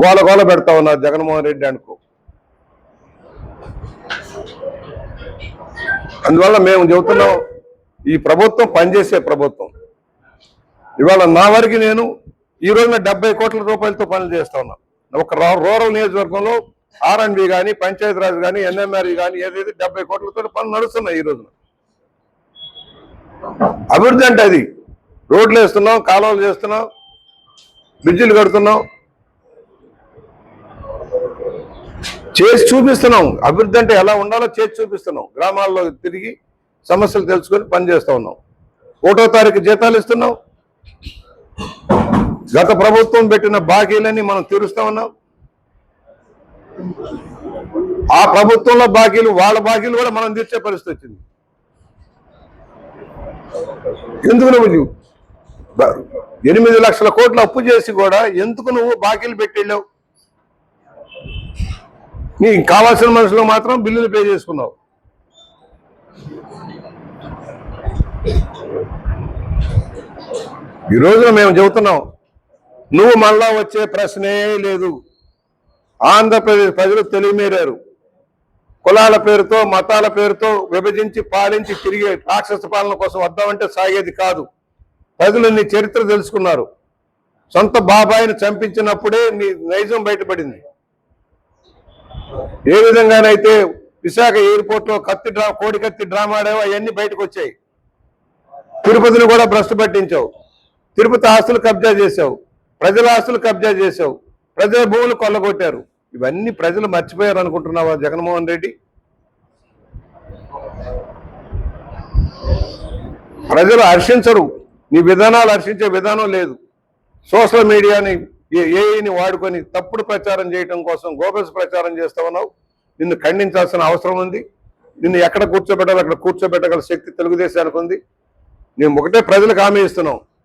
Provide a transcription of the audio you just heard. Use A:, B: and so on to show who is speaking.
A: గోల గోల పెడతా ఉన్నారు జగన్మోహన్ రెడ్డి అనుకో. అందువల్ల మేము చెబుతున్నాం, ఈ ప్రభుత్వం పనిచేసే ప్రభుత్వం. ఇవాళ నా వరకు నేను ఈ రోజున 70 కోట్ల రూపాయలతో పనులు చేస్తా ఉన్నాం. ఒక రూరల్ నియోజకవర్గంలో R&B కానీ, పంచాయతీరాజ్ కానీ, NMRE కానీ ఏదైతే 70 కోట్లతో పనులు నడుస్తున్నాయి. ఈ రోజున అభివృద్ధి అంటే అది. రోడ్లు వేస్తున్నాం, కాలువలు చేస్తున్నాం, బ్రిడ్జిలు కడుతున్నాం, చేసి చూపిస్తున్నాం. అభివృద్ధి అంటే ఎలా ఉండాలో చేసి చూపిస్తున్నాం. గ్రామాల్లో తిరిగి సమస్యలు తెలుసుకొని పనిచేస్తూ ఉన్నాం. 1వ తారీఖు జీతాలు ఇస్తున్నాం. గత ప్రభుత్వం పెట్టిన బాకీలన్నీ మనం తీరుస్తా ఉన్నాం. ఆ ప్రభుత్వంలో బాకీలు, వాళ్ళ బాకీలు కూడా మనం తీర్చే పరిస్థితి వచ్చింది. ఎందుకు నువ్వు 8 లక్షల కోట్లు అప్పు చేసి కూడా ఎందుకు నువ్వు బాకీలు పెట్టెళ్ళావు? నీకు కావాల్సిన మనుషులు మాత్రం బిల్లులు పే చేసుకున్నావు. ఈ రోజున మేము చెబుతున్నాం, నువ్వు మళ్ళా వచ్చే ప్రశ్నే లేదు. ఆంధ్రప్రదేశ్ ప్రజలు తెలివిమీరారు. కులాల పేరుతో, మతాల పేరుతో విభజించి పాలించి తిరిగే రాక్షస పాలన కోసం వద్దామంటే సాగేది కాదు. ప్రజలు నీ చరిత్ర తెలుసుకున్నారు. సొంత బాబాయిని చంపించినప్పుడే నీ నైజం బయటపడింది. ఏ విధంగానైతే విశాఖ ఎయిర్పోర్ట్ లో కోడి కత్తి డ్రామా ఆడావో అవన్నీ బయటకు వచ్చాయి. తిరుపతిని కూడా భ్రష్టు పట్టించావు. తిరుపతి ఆస్తులు కబ్జా చేశావు, ప్రజల ఆస్తులు కబ్జా చేశావు, ప్రజల భూములు కొల్లగొట్టారు. ఇవన్నీ ప్రజలు మర్చిపోయారు అనుకుంటున్నావా జగన్మోహన్ రెడ్డి? ప్రజలు హర్షించరు. నీ విధానాలు హర్షించే విధానం లేదు. సోషల్ మీడియాని, ఏఐని వాడుకొని తప్పుడు ప్రచారం చేయడం కోసం గోబెల్స్ ప్రచారం చేస్తా ఉన్నావు. నిన్ను ఖండించాల్సిన అవసరం ఉంది. నిన్ను ఎక్కడ కూర్చోబెట్టాలో అక్కడ కూర్చోబెట్టగల శక్తి తెలుగుదేశానికి ఉంది. మేము ఒకటే ప్రజలకు హామీ ఇస్తున్నాం,